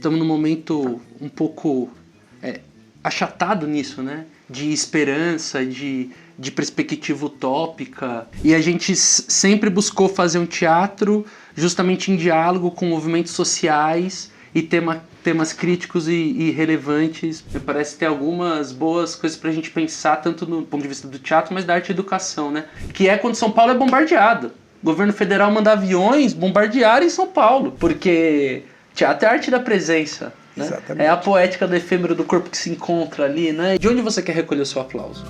estamos num momento um pouco achatado nisso, né? De esperança, de perspectiva utópica. E a gente sempre buscou fazer um teatro justamente em diálogo com movimentos sociais e temas críticos e relevantes. Me parece ter algumas boas coisas pra gente pensar, tanto do ponto de vista do teatro, mas da arte e educação, né? Que é quando São Paulo é bombardeado. O governo federal manda aviões bombardearem São Paulo, porque teatro é a arte da presença. Né? Exatamente. É a poética do efêmero do corpo que se encontra ali, né? De onde você quer recolher o seu aplauso?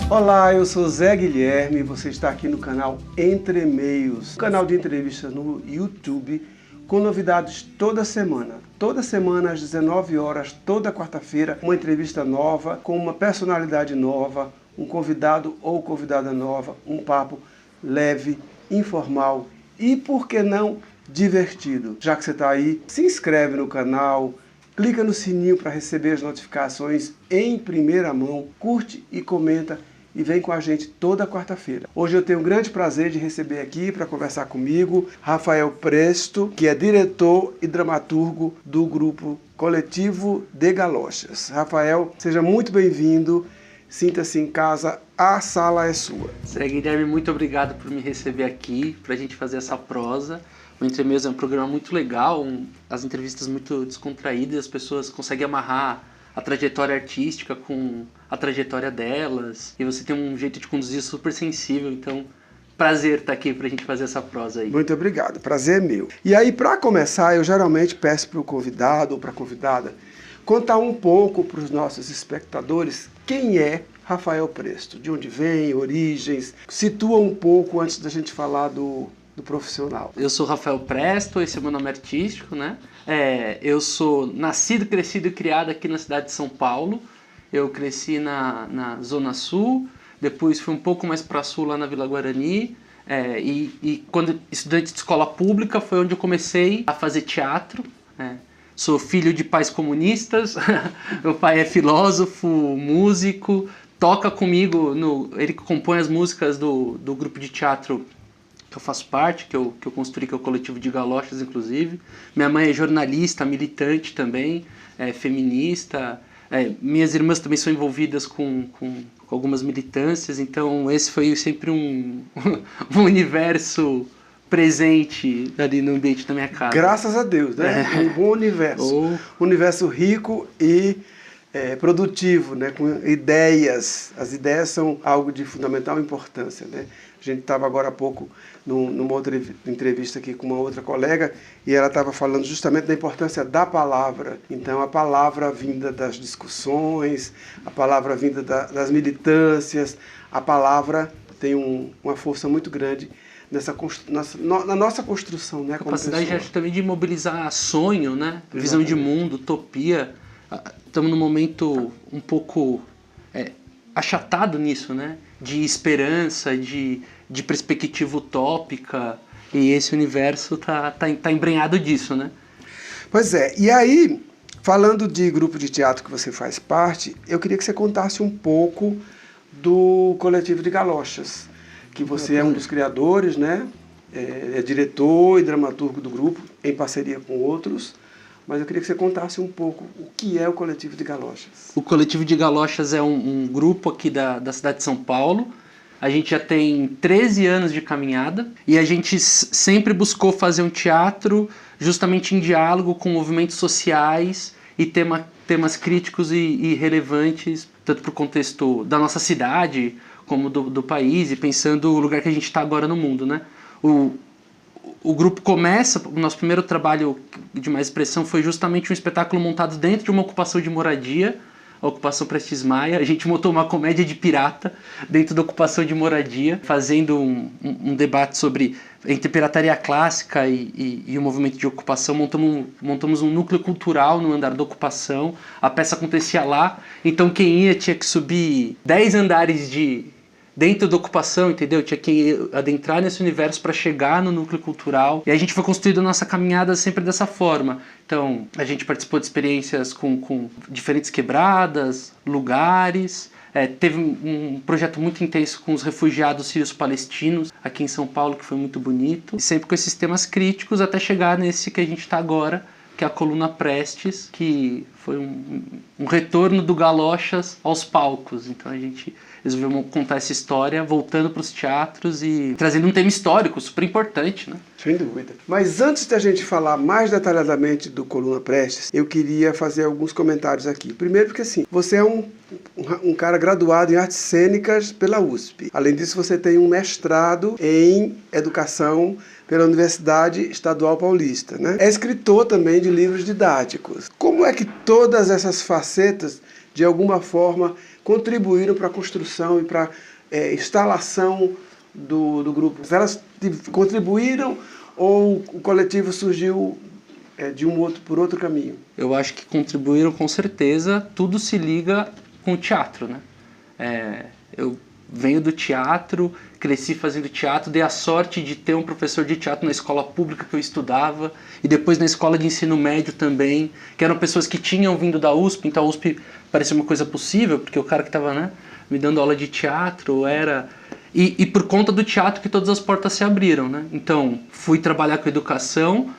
Olá, eu sou Zé Guilherme e você está aqui no canal Entre Meios, um canal de entrevistas no YouTube com novidades toda semana. Toda semana às 19 horas, toda quarta-feira, uma entrevista nova com uma personalidade nova, um convidado ou convidada nova, um papo leve, informal e, por que não, divertido. Já que você está aí, se inscreve no canal, clica no sininho para receber as notificações em primeira mão, curte e comenta e vem com a gente toda quarta-feira. Hoje eu tenho um grande prazer de receber aqui para conversar comigo Rafael Presto, que é diretor e dramaturgo do grupo Coletivo de Galochas. Rafael, seja muito bem-vindo. Sinta-se em casa, a sala é sua. Zé Guilherme, muito obrigado por me receber aqui, para a gente fazer essa prosa. O Entre Meios é um programa muito legal, as entrevistas muito descontraídas, as pessoas conseguem amarrar a trajetória artística com a trajetória delas, e você tem um jeito de conduzir super sensível, então prazer estar aqui para a gente fazer essa prosa aí. Muito obrigado, prazer é meu. E aí, para começar, eu geralmente peço para o convidado ou para a convidada contar um pouco para os nossos espectadores quem é Rafael Presto, de onde vem, origens, situa um pouco antes da gente falar do profissional. Eu sou Rafael Presto, esse é meu nome artístico, né? Eu sou nascido, crescido e criado aqui na cidade de São Paulo. Eu cresci na Zona Sul, depois fui um pouco mais para Sul, lá na Vila Guarani. E quando estudante de escola pública foi onde eu comecei a fazer teatro. Sou filho de pais comunistas, meu pai é filósofo, músico, toca comigo, ele compõe as músicas do grupo de teatro que eu faço parte, que eu construí, que é o Coletivo de Galochas, inclusive. Minha mãe é jornalista, militante também, feminista. Minhas irmãs também são envolvidas com algumas militâncias, então esse foi sempre um universo presente ali no ambiente da minha casa. Graças a Deus, né? Um bom universo. Um universo rico e produtivo, né? Com ideias. As ideias são algo de fundamental importância, né? A gente estava agora há pouco numa outra entrevista aqui com uma outra colega e ela estava falando justamente da importância da palavra. Então, a palavra vinda das discussões, a palavra vinda das militâncias, a palavra tem uma força muito grande na nossa construção, né? Capacidade também de mobilizar sonho, né? Exatamente. Visão de mundo, utopia. Estamos num momento um pouco achatado nisso, né? De esperança, de perspectiva utópica, e esse universo tá embrenhado disso, né? Pois é, e aí, falando de grupo de teatro que você faz parte, eu queria que você contasse um pouco do Coletivo de Galochas, que você é um dos criadores, né? É diretor e dramaturgo do grupo, em parceria com outros. Mas eu queria que você contasse um pouco o que é o Coletivo de Galochas. O Coletivo de Galochas é um grupo aqui da cidade de São Paulo. A gente já tem 13 anos de caminhada e a gente sempre buscou fazer um teatro justamente em diálogo com movimentos sociais e temas críticos e relevantes, tanto para o contexto da nossa cidade como do país, e pensando o lugar que a gente está agora no mundo, né? O grupo começa, o nosso primeiro trabalho de mais expressão foi justamente um espetáculo montado dentro de uma ocupação de moradia, a ocupação Prestes Maia. A gente montou uma comédia de pirata dentro da ocupação de moradia, fazendo um debate entre pirataria clássica e o movimento de ocupação. Montamos um núcleo cultural no andar da ocupação, a peça acontecia lá, então quem ia tinha que subir 10 andares dentro da ocupação, entendeu? Tinha que adentrar nesse universo para chegar no núcleo cultural. E a gente foi construindo a nossa caminhada sempre dessa forma. Então, a gente participou de experiências com diferentes quebradas, lugares, Teve um projeto muito intenso com os refugiados sírios palestinos aqui em São Paulo, que foi muito bonito. E sempre com esses temas críticos até chegar nesse que a gente está agora, que é a Coluna Prestes, que foi um retorno do Galochas aos palcos. Então a gente resolveu contar essa história voltando para os teatros e trazendo um tema histórico super importante, né? Sem dúvida. Mas antes da gente falar mais detalhadamente do Coluna Prestes, eu queria fazer alguns comentários aqui. Primeiro porque assim, você é um cara graduado em artes cênicas pela USP. Além disso, você tem um mestrado em educação pela Universidade Estadual Paulista, né? É escritor também de livros didáticos. Como é que todas essas facetas, de alguma forma, contribuíram para a construção e para a instalação do grupo? Elas contribuíram ou o coletivo surgiu por outro caminho? Eu acho que contribuíram com certeza. Tudo se liga com o teatro, né? Eu venho do teatro, cresci fazendo teatro, dei a sorte de ter um professor de teatro na escola pública que eu estudava e depois na escola de ensino médio também, que eram pessoas que tinham vindo da USP, então a USP parecia uma coisa possível, porque o cara que estava, né, me dando aula de teatro era... E por conta do teatro que todas as portas se abriram, né? Então, fui trabalhar com educação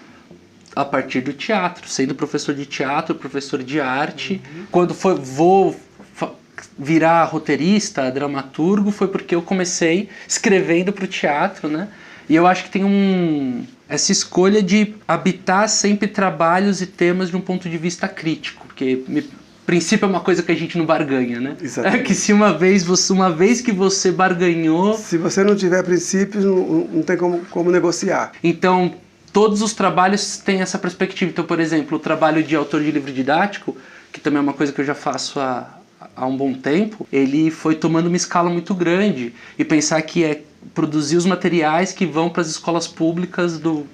a partir do teatro, sendo professor de teatro, professor de arte. Quando vou virar roteirista, dramaturgo, foi porque eu comecei escrevendo para o teatro, né? E eu acho que tem essa escolha de habitar sempre trabalhos e temas de um ponto de vista crítico, porque princípio é uma coisa que a gente não barganha, né? Exatamente. É que se uma vez que você barganhou... Se você não tiver princípios, não tem como negociar. Então, todos os trabalhos têm essa perspectiva. Então, por exemplo, o trabalho de autor de livro didático, que também é uma coisa que eu já faço há um bom tempo, ele foi tomando uma escala muito grande. E pensar que é produzir os materiais que vão para as escolas públicas do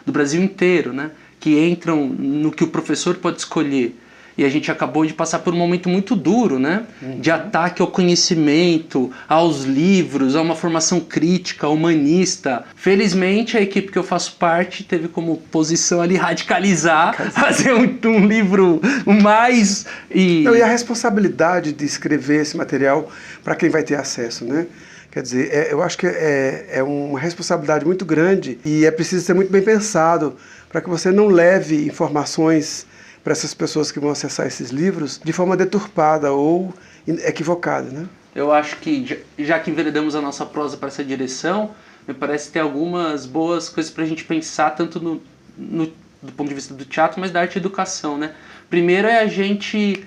Brasil inteiro, né? Que entram no que o professor pode escolher. E a gente acabou de passar por um momento muito duro, né? De ataque ao conhecimento, aos livros, a uma formação crítica, humanista. Felizmente, a equipe que eu faço parte teve como posição ali radicalizar, fazer um livro mais... E a responsabilidade de escrever esse material para quem vai ter acesso, né? Quer dizer, eu acho que é uma responsabilidade muito grande e é preciso ser muito bem pensado para que você não leve informações para essas pessoas que vão acessar esses livros de forma deturpada ou equivocada, né? Eu acho que, já que enveredamos a nossa prosa para essa direção, me parece ter algumas boas coisas para a gente pensar, tanto do ponto de vista do teatro, mas da arte e educação, né? Primeiro é a gente,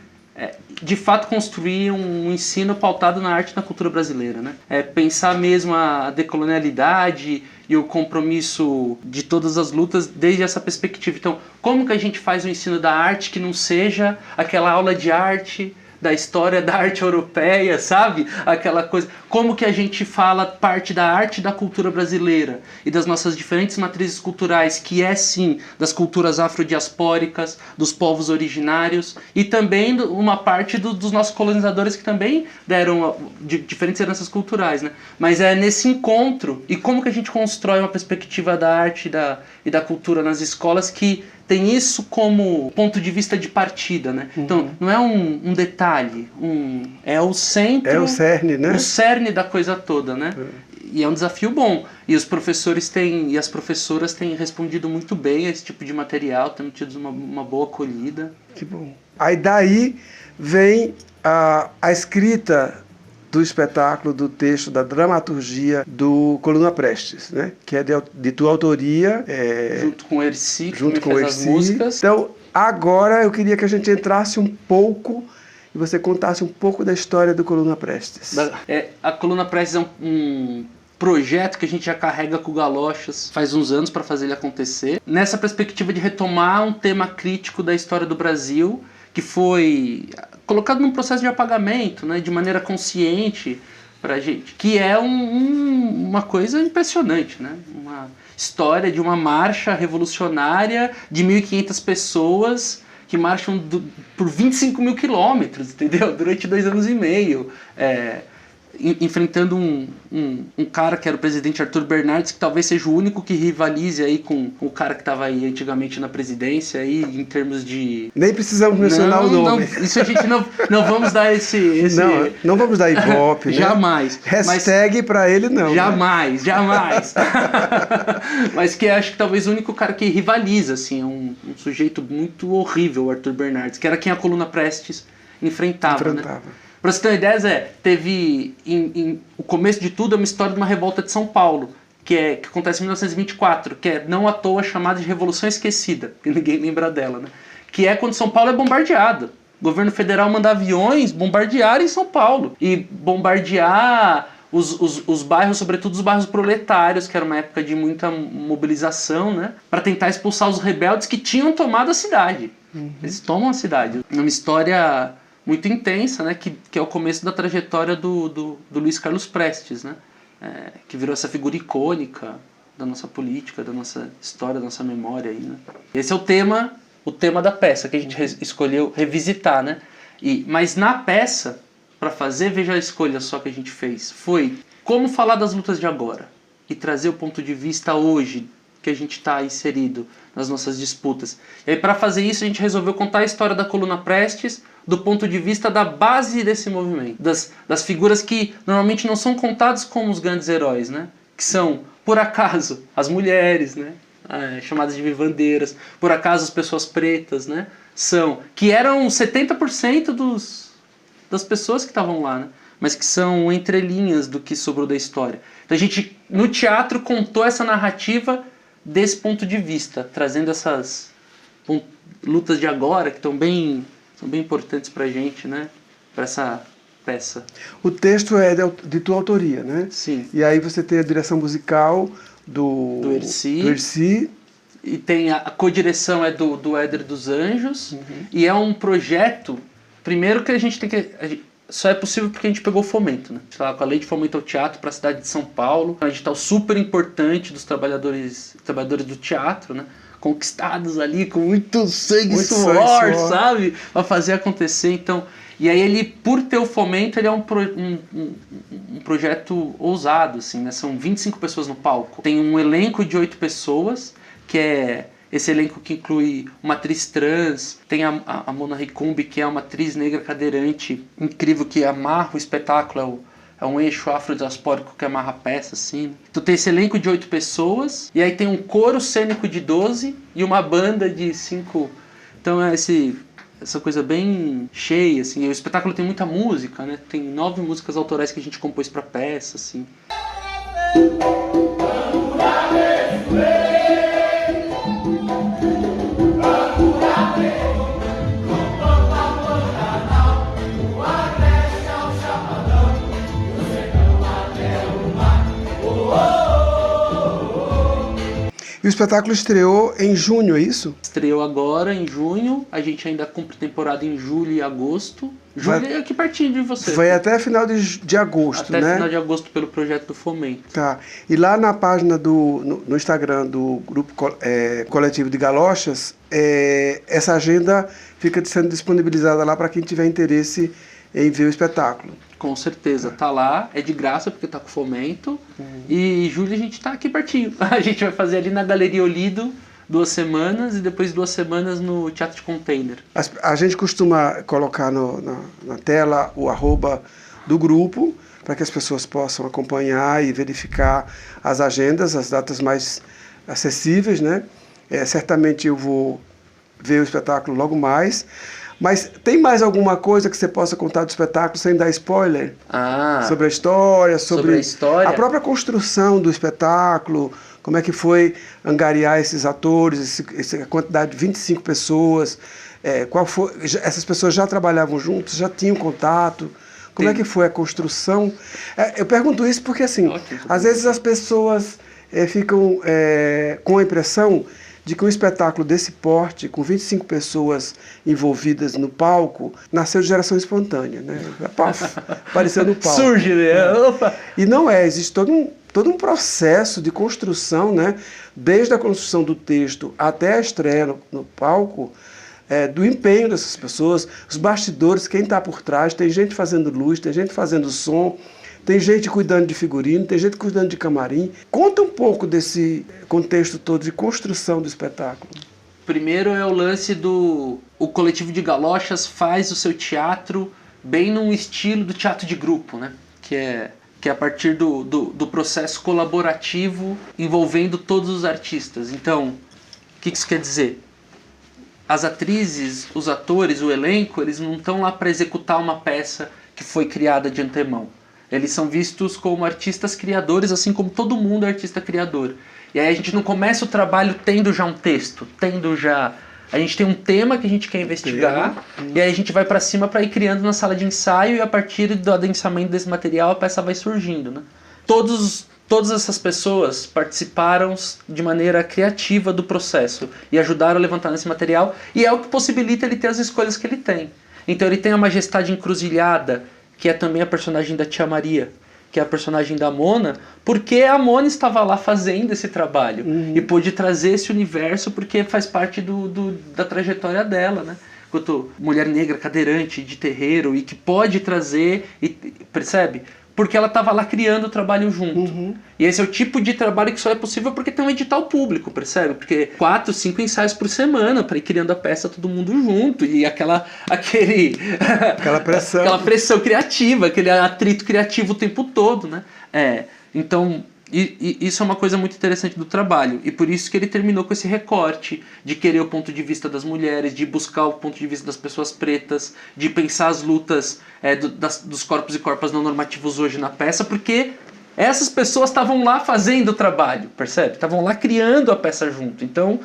de fato, construir um ensino pautado na arte e na cultura brasileira, né? Pensar mesmo a decolonialidade e o compromisso de todas as lutas desde essa perspectiva. Então, como que a gente faz o ensino da arte que não seja aquela aula de arte, da história da arte europeia, sabe? Aquela coisa. Como que a gente fala parte da arte e da cultura brasileira e das nossas diferentes matrizes culturais, que é sim das culturas afrodiaspóricas, dos povos originários e também uma parte dos nossos colonizadores que também deram diferentes heranças culturais, né? Mas é nesse encontro e como que a gente constrói uma perspectiva da arte e da cultura nas escolas que tem isso como ponto de vista de partida, né? Então, não é um detalhe, é o centro... É o cerne, né? O cerne da coisa toda, né? E é um desafio bom. E os professores e as professoras têm respondido muito bem a esse tipo de material, têm tido uma boa acolhida. Que bom. Aí daí vem a escrita do espetáculo, do texto, da dramaturgia do Coluna Prestes, né? Que é de tua autoria. Junto com o Erci, que junto me com fez o as Erci. músicas. Então, agora eu queria que a gente entrasse um pouco e você contasse um pouco da história do Coluna Prestes. A Coluna Prestes é um projeto que a gente já carrega com o Galochas faz uns anos para fazer ele acontecer. Nessa perspectiva de retomar um tema crítico da história do Brasil, que foi colocado num processo de apagamento, né, de maneira consciente pra gente, que é uma coisa impressionante, né? Uma história de uma marcha revolucionária de 1.500 pessoas que marcham por 25 mil quilômetros, entendeu? Durante 2 anos e meio. enfrentando um cara que era o presidente Arthur Bernardes, que talvez seja o único que rivalize aí com o cara que estava aí antigamente na presidência, aí, em termos de... Nem precisamos mencionar o nome. Não, isso a gente não vamos dar esse... Não vamos dar ibope, né? Jamais. Hashtag pra ele não. Jamais, né? Jamais. Mas que acho que talvez o único cara que rivaliza, assim, é um sujeito muito horrível, o Arthur Bernardes, que era quem a Coluna Prestes enfrentava. Né? Pra você ter uma ideia, Zé, teve o começo de tudo é uma história de uma revolta de São Paulo, que acontece em 1924, que é não à toa chamada de Revolução Esquecida, que ninguém lembra dela, né? Que é quando São Paulo é bombardeado. O governo federal manda aviões bombardearem São Paulo. E bombardear os bairros, sobretudo os bairros proletários, que era uma época de muita mobilização, né? Para tentar expulsar os rebeldes que tinham tomado a cidade. Eles tomam a cidade. É uma história muito intensa, né? Que é o começo da trajetória do Luiz Carlos Prestes, né? Que virou essa figura icônica da nossa política, da nossa história, da nossa memória aí, né? Esse é o tema da peça que a gente escolheu revisitar, né? Mas na peça, para fazer, veja a escolha só que a gente fez, foi como falar das lutas de agora e trazer o ponto de vista hoje que a gente está inserido nas nossas disputas. E aí, para fazer isso, a gente resolveu contar a história da Coluna Prestes do ponto de vista da base desse movimento, das figuras que normalmente não são contadas como os grandes heróis, né? Que são, por acaso, as mulheres, né? Chamadas de vivandeiras, por acaso as pessoas pretas, né? Que eram 70% das pessoas que estavam lá, né? Mas que são entrelinhas do que sobrou da história. Então a gente, no teatro, contou essa narrativa desse ponto de vista, trazendo essas lutas de agora que são bem importantes pra gente, né? Pra essa peça. O texto é de tua autoria, né? Sim. E aí você tem a direção musical do Erci. E tem a co-direção é do Éder dos Anjos. E é um projeto, primeiro que a gente tem que... Só é possível porque a gente pegou o fomento, né? A gente está com a Lei de Fomento ao Teatro para a cidade de São Paulo. Um edital super importante dos trabalhadores do teatro, né? Conquistados ali com muito sangue e suor, sabe? Para fazer acontecer. Então, e aí ele, por ter o fomento, ele é um projeto ousado, assim, né? São 25 pessoas no palco. Tem um elenco de 8 pessoas, que é... Esse elenco que inclui uma atriz trans, tem a Mona Ricumbi, que é uma atriz negra cadeirante incrível, que amarra o espetáculo, é um eixo afrodiaspórico que amarra a peça, assim. Então tem esse elenco de 8 pessoas, e aí tem um coro cênico de 12 e uma banda de 5. Então é essa coisa bem cheia, assim. E o espetáculo tem muita música, né? Tem 9 músicas autorais que a gente compôs pra peça, assim. E o espetáculo estreou em junho, é isso? Estreou agora, em junho. A gente ainda cumpre temporada em julho e agosto. Julho é aqui pertinho de você. Vai até final de agosto, né? Até final de agosto pelo projeto do Fomento. Tá. E lá na página no Instagram do Grupo Coletivo de Galochas, essa agenda fica sendo disponibilizada lá para quem tiver interesse em ver o espetáculo. Com certeza, tá lá, é de graça porque tá com fomento. E em julho a gente tá aqui pertinho. A gente vai fazer ali na Galeria Olido 2 semanas e depois 2 semanas no Teatro de Container. A gente costuma colocar na tela o @ do grupo para que as pessoas possam acompanhar e verificar as agendas, as datas mais acessíveis, né? Certamente eu vou ver o espetáculo logo mais. Mas tem mais alguma coisa que você possa contar do espetáculo sem dar spoiler? Sobre a história, sobre a própria construção do espetáculo, como é que foi angariar esses atores, essa quantidade de 25 pessoas, essas pessoas já trabalhavam juntos, já tinham contato, como é que foi a construção? Eu pergunto isso porque, assim, às vezes as pessoas ficam com a impressão de que um espetáculo desse porte, com 25 pessoas envolvidas no palco, nasceu de geração espontânea, né? Apareceu no palco. Surge, né? Opa. E não existe todo um processo de construção, né? Desde a construção do texto até a estreia no palco, do empenho dessas pessoas, os bastidores, quem está por trás, tem gente fazendo luz, tem gente fazendo som, tem gente cuidando de figurino, tem gente cuidando de camarim. Conta um pouco desse contexto todo de construção do espetáculo. Primeiro é o lance do... O coletivo de Galochas faz o seu teatro bem num estilo do teatro de grupo, né? Que é a partir do processo colaborativo envolvendo todos os artistas. Então, o que isso quer dizer? As atrizes, os atores, o elenco, eles não estão lá para executar uma peça que foi criada de antemão. Eles são vistos como artistas criadores, assim como todo mundo é artista criador. E aí a gente não começa o trabalho tendo já um texto, tendo já... A gente tem um tema que a gente quer investigar, e aí a gente vai para cima para ir criando na sala de ensaio, e a partir do adensamento desse material a peça vai surgindo, né? Todas essas pessoas participaram de maneira criativa do processo e ajudaram a levantar esse material, e é o que possibilita ele ter as escolhas que ele tem. Então ele tem a Majestade Encruzilhada, que é também a personagem da Tia Maria, que é a personagem da Mona, porque a Mona estava lá fazendo esse trabalho e pôde trazer esse universo porque faz parte da trajetória dela, né? Enquanto mulher negra, cadeirante, de terreiro, e que pode trazer, percebe? Porque ela estava lá criando o trabalho junto. E esse é o tipo de trabalho que só é possível porque tem um edital público, percebe? Porque 4, 5 ensaios por semana para ir criando a peça todo mundo junto. E aquela pressão criativa, aquele atrito criativo o tempo todo, né? Então, isso é uma coisa muito interessante do trabalho. E por isso que ele terminou com esse recorte de querer o ponto de vista das mulheres, de buscar o ponto de vista das pessoas pretas, de pensar as lutas dos corpos e corpas não normativos hoje na peça, porque essas pessoas estavam lá fazendo o trabalho, percebe? Estavam lá criando a peça junto. Então,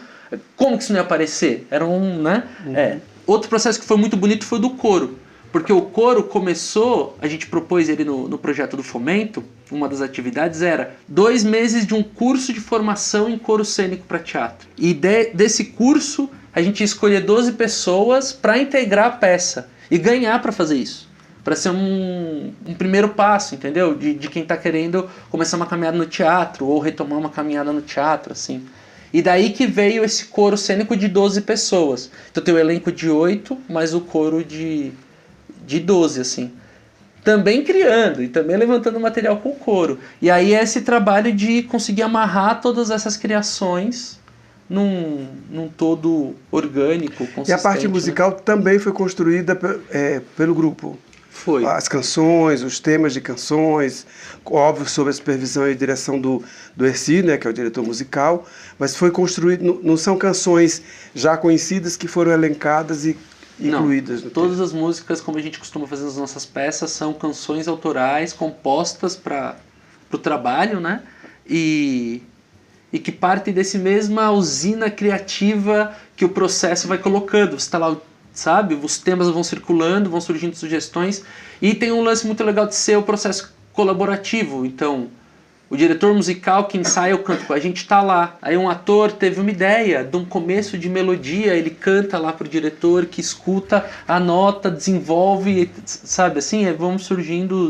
como que isso não ia aparecer? Era né? Outro processo que foi muito bonito foi o do coro. Porque o coro começou, a gente propôs ele no projeto do Fomento, uma das atividades era 2 meses de um curso de formação em coro cênico para teatro. E desse curso, a gente ia escolher 12 pessoas para integrar a peça e ganhar para fazer isso. Para ser um primeiro passo, entendeu? De quem está querendo começar uma caminhada no teatro ou retomar uma caminhada no teatro, assim. E daí que veio esse coro cênico de 12 pessoas. Então tem o elenco de 8, mais o coro de 12, assim. Também criando e também levantando material com o coro. E aí é esse trabalho de conseguir amarrar todas essas criações num todo orgânico, consistente. E a parte musical, né, também foi construída pelo grupo. Foi. As canções, os temas de canções, óbvio, sob a supervisão e direção do Erci, né, que é o diretor musical, mas foi construído, não são canções já conhecidas que foram elencadas e incluídas. Não, todas as músicas, como a gente costuma fazer nas nossas peças, são canções autorais compostas para o trabalho, né? E que partem desse mesma usina criativa que o processo vai colocando. Você está lá, sabe? Os temas vão circulando, vão surgindo sugestões. E tem um lance muito legal de ser o processo colaborativo. Então, o diretor musical que ensaia o canto, a gente está lá. Aí um ator teve uma ideia de um começo de melodia, ele canta lá pro diretor, que escuta a nota, desenvolve, sabe assim? Vão surgindo...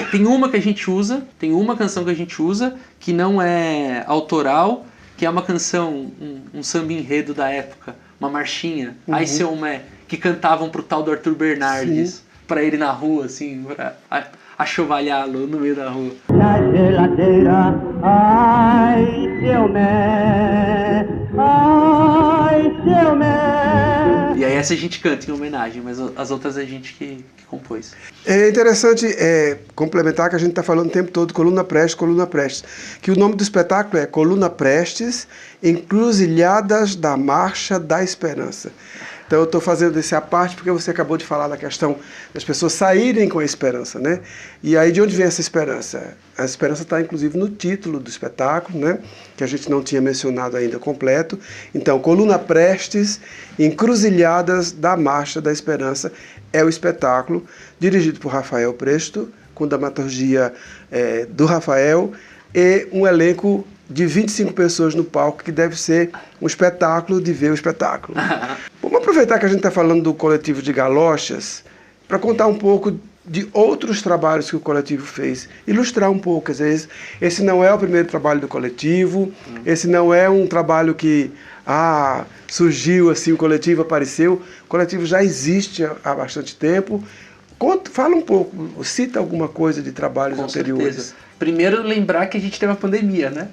Tem uma que a gente usa, tem uma canção que a gente usa, que não é autoral, que é uma canção, um samba enredo da época, uma marchinha, Ai Seu Mé, que cantavam pro tal do Arthur Bernardes, para ele na rua, assim, pra achovalhá-lo no meio da rua. Na geladeira, ai, seu Mé, ai, seu Mé. E aí essa a gente canta em homenagem, mas as outras a gente que compôs. É interessante complementar que a gente está falando o tempo todo Coluna Prestes, que o nome do espetáculo é Coluna Prestes, Encruzilhadas da Marcha da Esperança. Então eu estou fazendo esse à parte porque você acabou de falar da questão das pessoas saírem com a esperança, né? E aí de onde vem essa esperança? A esperança está inclusive no título do espetáculo, né? Que a gente não tinha mencionado ainda completo. Então, Coluna Prestes, Encruzilhadas da Marcha da Esperança é o espetáculo dirigido por Rafael Presto, com dramaturgia do Rafael e um elenco de 25 pessoas no palco, que deve ser um espetáculo de ver o espetáculo. Vamos aproveitar que a gente está falando do coletivo de Galochas para contar um pouco de outros trabalhos que o coletivo fez, ilustrar um pouco. Às vezes, esse não é o primeiro trabalho do coletivo, esse não é um trabalho que surgiu assim, o coletivo apareceu. O coletivo já existe há bastante tempo. Fala um pouco, cita alguma coisa de trabalhos Com anteriores. certeza. Primeiro, lembrar que a gente teve a pandemia, né?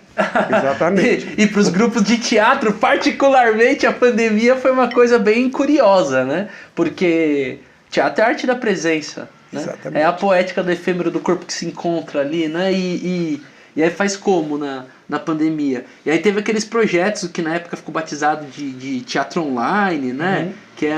Exatamente. E para os grupos de teatro, particularmente, a pandemia foi uma coisa bem curiosa, né? Porque teatro é a arte da presença, né? Exatamente. É a poética do efêmero do corpo que se encontra ali, né? E aí faz como na pandemia? E aí teve aqueles projetos que na época ficou batizado de teatro online, né? Que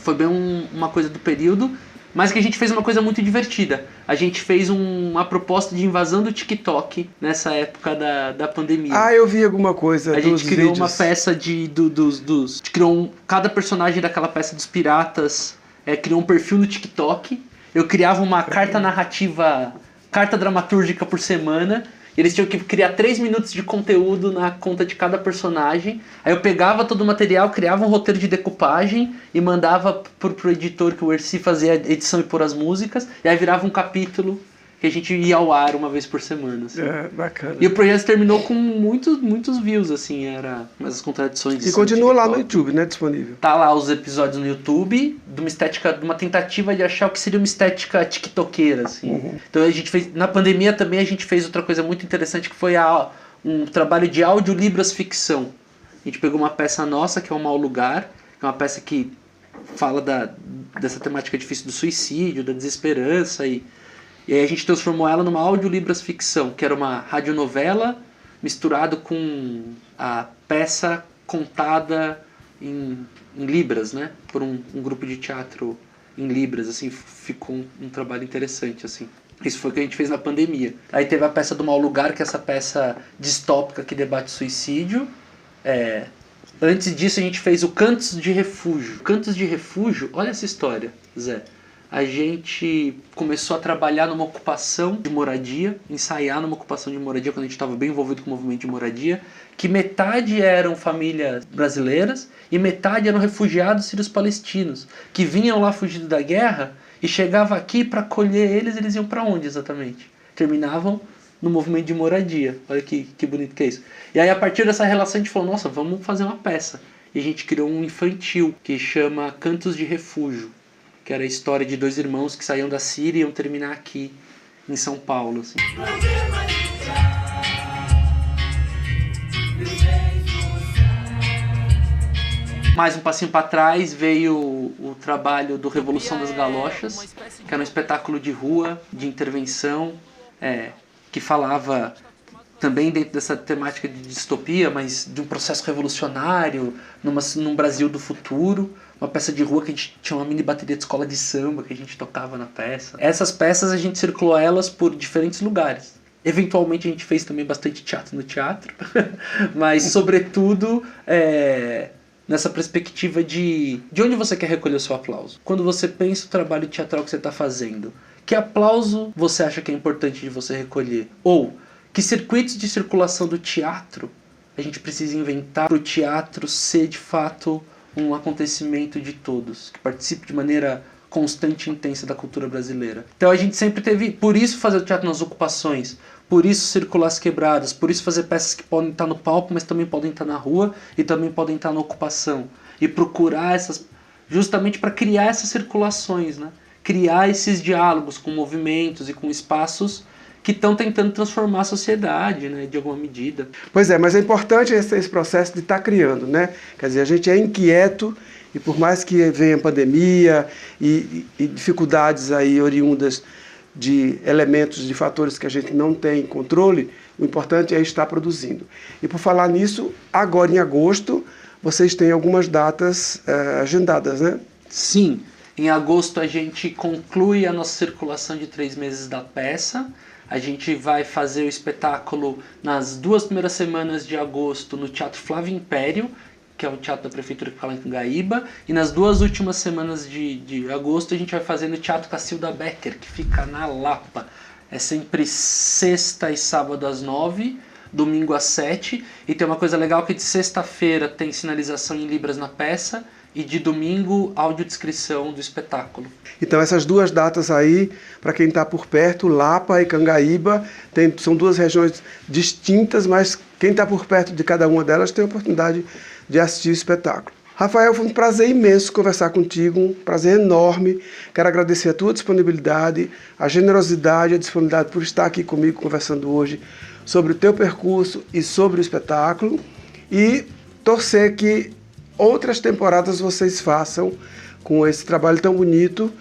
foi bem uma coisa do período, mas que a gente fez uma coisa muito divertida. A gente fez uma proposta de invasão do TikTok nessa época da pandemia. Ah, eu vi alguma coisa A dos gente criou vídeos. uma peça a gente criou cada personagem daquela peça dos piratas criou um perfil no TikTok. Eu criava uma carta narrativa, carta dramatúrgica por semana. Eles tinham que criar 3 minutos de conteúdo na conta de cada personagem. Aí eu pegava todo o material, criava um roteiro de decupagem e mandava pro editor, que o Erci fazia a edição e pôr as músicas. E aí virava um capítulo que a gente ia ao ar uma vez por semana. Assim. É, bacana. E o projeto terminou com muitos views, assim, era as contradições. E continua lá no YouTube, né, disponível. Tá lá os episódios no YouTube, de uma tentativa de achar o que seria uma estética tiktokeira, assim. Então a gente fez, na pandemia também a gente fez outra coisa muito interessante, que foi um trabalho de audiolibras ficção. A gente pegou uma peça nossa, que é O Mau Lugar, que é uma peça que fala dessa temática difícil do suicídio, da desesperança e aí a gente transformou ela numa audiolibras ficção, que era uma radionovela misturado com a peça contada em libras, né? Por um grupo de teatro em libras, assim, ficou um trabalho interessante, assim. Isso foi o que a gente fez na pandemia. Aí teve a peça do Mau Lugar, que é essa peça distópica que debate suicídio. Antes disso a gente fez o Cantos de Refúgio. Cantos de Refúgio, olha essa história, Zé. A gente começou a trabalhar numa ocupação de moradia, ensaiar numa ocupação de moradia, quando a gente estava bem envolvido com o movimento de moradia, que metade eram famílias brasileiras e metade eram refugiados sírios palestinos, que vinham lá fugindo da guerra e chegavam aqui para acolher eles iam para onde exatamente? Terminavam no movimento de moradia. Olha que bonito que é isso. E aí a partir dessa relação a gente falou, nossa, vamos fazer uma peça. E a gente criou um infantil que chama Cantos de Refúgio, que era a história de 2 irmãos que saíam da Síria e iam terminar aqui em São Paulo. Assim. Mais um passinho para trás veio o trabalho do Revolução das Galochas, que era um espetáculo de rua, de intervenção, que falava também dentro dessa temática de distopia, mas de um processo revolucionário, num Brasil do futuro. Uma peça de rua que a gente tinha uma mini bateria de escola de samba que a gente tocava na peça. Essas peças a gente circulou elas por diferentes lugares. Eventualmente a gente fez também bastante teatro no teatro, mas sobretudo nessa perspectiva de onde você quer recolher o seu aplauso. Quando você pensa o trabalho teatral que você está fazendo, que aplauso você acha que é importante de você recolher? Ou que circuitos de circulação do teatro a gente precisa inventar para o teatro ser de fato um acontecimento de todos, que participe de maneira constante e intensa da cultura brasileira. Então a gente sempre teve, por isso fazer o teatro nas ocupações, por isso circular as quebradas, por isso fazer peças que podem estar no palco, mas também podem estar na rua e também podem estar na ocupação. E procurar justamente para criar essas circulações, né? Criar esses diálogos com movimentos e com espaços que estão tentando transformar a sociedade, né, de alguma medida. Pois é, mas é importante esse processo de estar criando, né? Quer dizer, a gente é inquieto e por mais que venha pandemia e dificuldades aí oriundas de elementos, de fatores que a gente não tem controle, o importante é estar produzindo. E por falar nisso, agora em agosto, vocês têm algumas datas agendadas, né? Sim, em agosto a gente conclui a nossa circulação de 3 meses da peça. A gente vai fazer o espetáculo nas 2 primeiras semanas de agosto no Teatro Flávio Império, que é o teatro da prefeitura que fica lá em Cangaíba, e nas 2 últimas semanas de agosto a gente vai fazer no Teatro Cacilda Becker, que fica na Lapa. É sempre sexta e sábado às 9, domingo às 7, e tem uma coisa legal que de sexta-feira tem sinalização em libras na peça, e de domingo, audiodescrição do espetáculo. Então essas 2 datas aí, para quem está por perto, Lapa e Cangaíba, são 2 regiões distintas, mas quem está por perto de cada uma delas tem a oportunidade de assistir o espetáculo. Rafael, foi um prazer imenso conversar contigo, um prazer enorme. Quero agradecer a tua disponibilidade, a generosidade, a disponibilidade por estar aqui comigo conversando hoje sobre o teu percurso e sobre o espetáculo. E torcer que outras temporadas vocês façam com esse trabalho tão bonito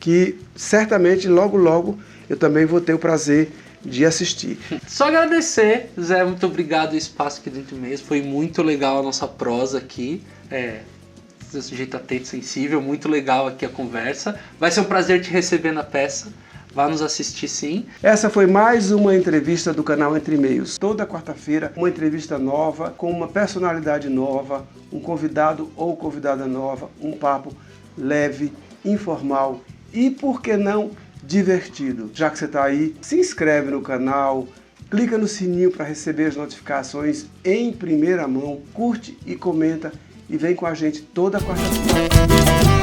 que certamente logo logo eu também vou ter o prazer de assistir. Só agradecer, Zé, muito obrigado o espaço aqui dentro mesmo, foi muito legal a nossa prosa aqui, desse jeito atento, sensível, muito legal aqui a conversa, vai ser um prazer te receber na peça, vá nos assistir sim. Essa foi mais uma entrevista do canal Entre Meios. Toda quarta-feira, uma entrevista nova, com uma personalidade nova, um convidado ou convidada nova, um papo leve, informal e, por que não, divertido. Já que você está aí, se inscreve no canal, clica no sininho para receber as notificações em primeira mão, curte e comenta e vem com a gente toda quarta-feira.